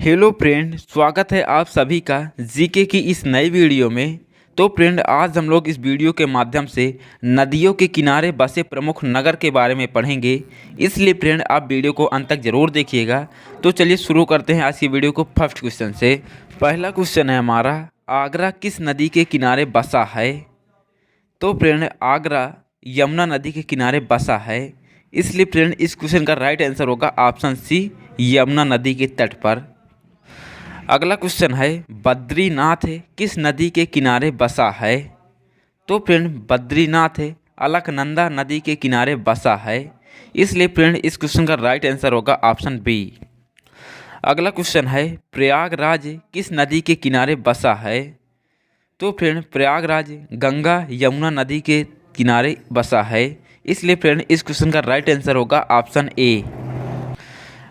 Hello friend, स्वागत है आप सभी का जीके की इस नई वीडियो में। तो फ्रेंड, आज हम लोग इस वीडियो के माध्यम से नदियों के किनारे बसे प्रमुख नगर के बारे में पढ़ेंगे। इसलिए फ्रेंड, आप वीडियो को अंत तक ज़रूर देखिएगा। तो चलिए शुरू करते हैं आज की वीडियो को फर्स्ट क्वेश्चन से। पहला क्वेश्चन है हमारा, आगरा किस नदी के किनारे बसा है? तो फ्रेंड, आगरा यमुना नदी के किनारे बसा है। इसलिए फ्रेंड, इस क्वेश्चन का राइट आंसर होगा ऑप्शन सी, यमुना नदी के तट पर। अगला क्वेश्चन है, बद्रीनाथ किस नदी के किनारे बसा है? तो फ्रेंड, बद्रीनाथ अलकनंदा नदी के किनारे बसा है। इसलिए फ्रेंड, इस क्वेश्चन का राइट आंसर होगा ऑप्शन बी। अगला क्वेश्चन है, प्रयागराज किस नदी के किनारे बसा है? तो फ्रेंड, प्रयागराज गंगा यमुना नदी के किनारे बसा है। इसलिए फ्रेंड, इस क्वेश्चन का राइट आंसर होगा ऑप्शन ए।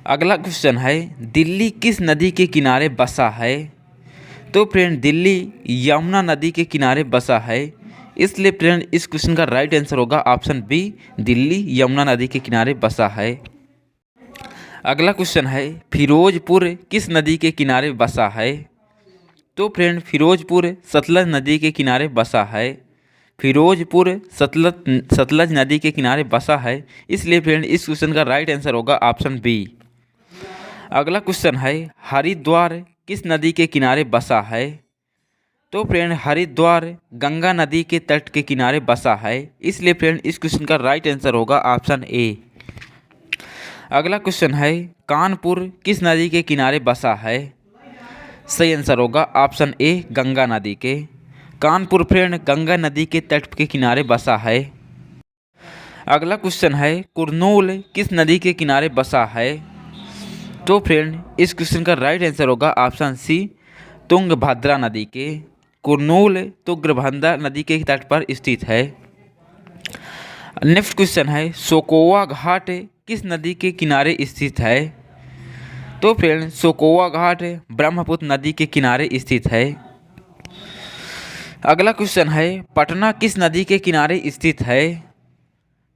अगला क्वेश्चन है, दिल्ली किस नदी के किनारे बसा है? तो फ्रेंड, दिल्ली यमुना नदी के किनारे बसा है। इसलिए फ्रेंड, इस क्वेश्चन का राइट आंसर होगा ऑप्शन बी, दिल्ली यमुना नदी के किनारे बसा है। अगला क्वेश्चन है, फिरोजपुर किस नदी के किनारे बसा है? तो फ्रेंड, फिरोजपुर सतलज नदी के किनारे बसा है। फिरोजपुर सतलज नदी के किनारे बसा है। इसलिए फ्रेंड, इस क्वेश्चन का राइट आंसर होगा ऑप्शन बी। अगला क्वेश्चन है, हरिद्वार किस नदी के किनारे बसा है? तो फ्रेंड, हरिद्वार गंगा नदी के तट के किनारे बसा है। इसलिए फ्रेंड, इस क्वेश्चन का राइट आंसर होगा ऑप्शन ए। अगला क्वेश्चन है, कानपुर किस नदी के किनारे बसा है? सही आंसर होगा ऑप्शन ए, गंगा नदी के। कानपुर फ्रेंड गंगा नदी के तट के किनारे बसा है। अगला क्वेश्चन है, कुरनूल किस नदी के किनारे बसा है? तो फ्रेंड, इस क्वेश्चन का राइट आंसर होगा ऑप्शन सी, तुंगभद्रा नदी के। कुरनूल तुंगभद्रा नदी के तट पर स्थित है। नेक्स्ट क्वेश्चन है, सोकोवा घाट किस नदी के किनारे स्थित है? तो फ्रेंड, सोकोवा घाट ब्रह्मपुत्र नदी के किनारे स्थित है। अगला क्वेश्चन है, पटना किस नदी के किनारे स्थित है?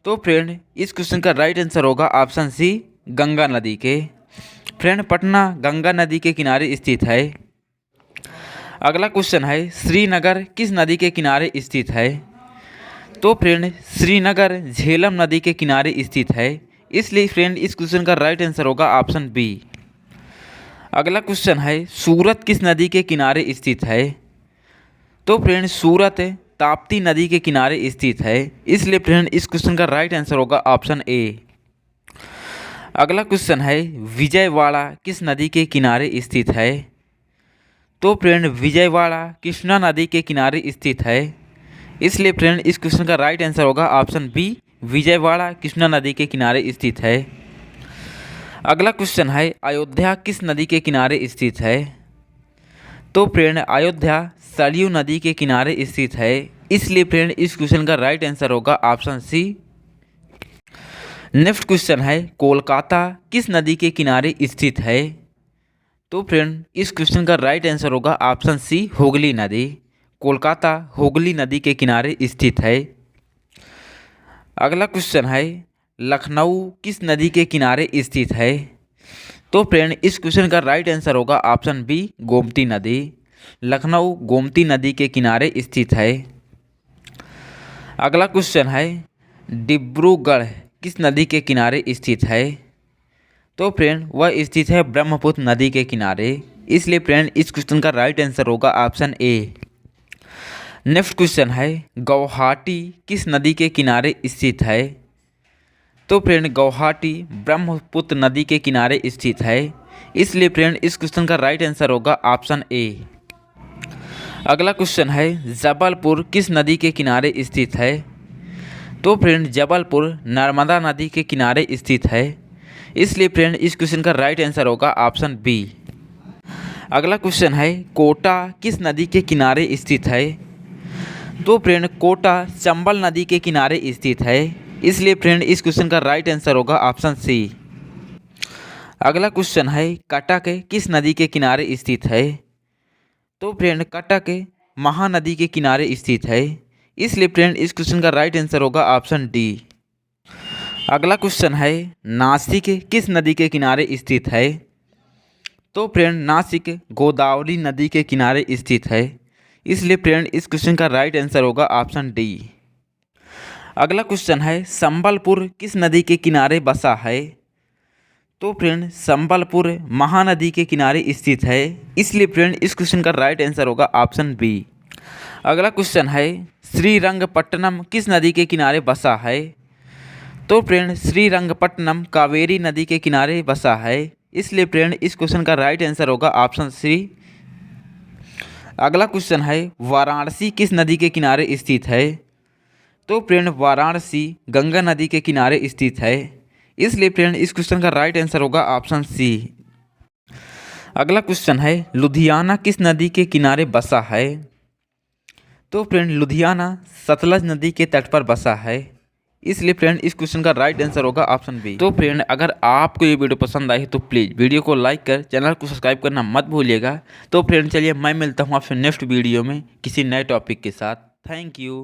तो फ्रेंड, इस क्वेश्चन का राइट आंसर होगा ऑप्शन सी, गंगा नदी के। फ्रेंड, पटना गंगा नदी के किनारे स्थित है। अगला क्वेश्चन है, श्रीनगर किस नदी के किनारे स्थित है? तो फ्रेंड, श्रीनगर झेलम नदी के किनारे स्थित है। इसलिए फ्रेंड, इस क्वेश्चन का राइट आंसर होगा ऑप्शन बी। अगला क्वेश्चन है, सूरत किस नदी के किनारे स्थित है? तो फ्रेंड, सूरत ताप्ती नदी के किनारे स्थित है। इसलिए फ्रेंड, इस क्वेश्चन का राइट आंसर होगा ऑप्शन ए। अगला क्वेश्चन है, विजयवाड़ा किस नदी के किनारे स्थित है? तो फ्रेंड, विजयवाड़ा कृष्णा नदी के किनारे स्थित है। इसलिए फ्रेंड, इस क्वेश्चन का राइट आंसर होगा ऑप्शन बी, विजयवाड़ा कृष्णा नदी के किनारे स्थित है। अगला क्वेश्चन है, अयोध्या किस नदी के किनारे स्थित है? तो फ्रेंड, अयोध्या सरयू नदी के किनारे स्थित है। इसलिए फ्रेंड, इस क्वेश्चन का राइट आंसर होगा ऑप्शन सी। नेक्स्ट क्वेश्चन है, कोलकाता किस नदी के किनारे स्थित है? तो फ्रेंड, इस क्वेश्चन का राइट आंसर होगा ऑप्शन सी, हुगली नदी। कोलकाता हुगली नदी के किनारे स्थित है। अगला क्वेश्चन है, लखनऊ किस नदी के किनारे स्थित है? तो फ्रेंड, इस क्वेश्चन का राइट आंसर होगा ऑप्शन बी, गोमती नदी। लखनऊ गोमती नदी के किनारे स्थित है। अगला क्वेश्चन है, डिब्रूगढ़ किस नदी के किनारे स्थित है? तो फ्रेंड, वह स्थित है ब्रह्मपुत्र नदी के किनारे। इसलिए फ्रेंड, इस क्वेश्चन का राइट आंसर होगा ऑप्शन ए। नेक्स्ट क्वेश्चन है, गुवाहाटी किस नदी के किनारे स्थित है? तो फ्रेंड, गुवाहाटी ब्रह्मपुत्र नदी के किनारे स्थित है। इसलिए फ्रेंड, इस क्वेश्चन का राइट आंसर होगा ऑप्शन ए। अगला क्वेश्चन है, जबलपुर किस नदी के किनारे स्थित है? तो फ्रेंड, जबलपुर नर्मदा नदी के किनारे स्थित है। इसलिए फ्रेंड, इस क्वेश्चन का राइट आंसर होगा ऑप्शन बी। अगला क्वेश्चन है, कोटा किस नदी के किनारे स्थित है? तो फ्रेंड, कोटा चंबल नदी के किनारे स्थित है। इसलिए फ्रेंड, इस क्वेश्चन का राइट आंसर होगा ऑप्शन सी। अगला क्वेश्चन है, कटक किस नदी के किनारे स्थित है? तो फ्रेंड, कटक महानदी के किनारे स्थित है। इसलिए फ्रेंड, इस क्वेश्चन का राइट आंसर होगा ऑप्शन डी। अगला क्वेश्चन है, नासिक किस नदी के किनारे स्थित है? तो फ्रेंड नासिक गोदावरी नदी के किनारे स्थित है, इसलिए फ्रेंड इस क्वेश्चन का राइट आंसर होगा ऑप्शन डी। अगला क्वेश्चन है संबलपुर किस नदी के किनारे बसा है? तो फ्रेंड संबलपुर महानदी के किनारे स्थित है, इसलिए फ्रेंड इस क्वेश्चन का राइट आंसर होगा ऑप्शन बी। अगला क्वेश्चन है श्रीरंगपट्टनम किस नदी के किनारे बसा है? तो फ्रेंड श्रीरंगपट्टनम कावेरी नदी के किनारे बसा है, इसलिए फ्रेंड इस क्वेश्चन का राइट आंसर होगा ऑप्शन सी। अगला क्वेश्चन है वाराणसी किस नदी के किनारे स्थित है? तो फ्रेंड वाराणसी गंगा नदी के किनारे स्थित है, इसलिए फ्रेंड इस क्वेश्चन का राइट आंसर होगा ऑप्शन सी। अगला क्वेश्चन है लुधियाना किस नदी के किनारे बसा है? तो फ्रेंड लुधियाना सतलज नदी के तट पर बसा है, इसलिए फ्रेंड इस क्वेश्चन का राइट आंसर होगा ऑप्शन बी। तो फ्रेंड अगर आपको ये वीडियो पसंद आई तो प्लीज़ वीडियो को लाइक कर चैनल को सब्सक्राइब करना मत भूलिएगा। तो फ्रेंड चलिए मैं मिलता हूँ आपसे नेक्स्ट वीडियो में किसी नए टॉपिक के साथ। Thank you.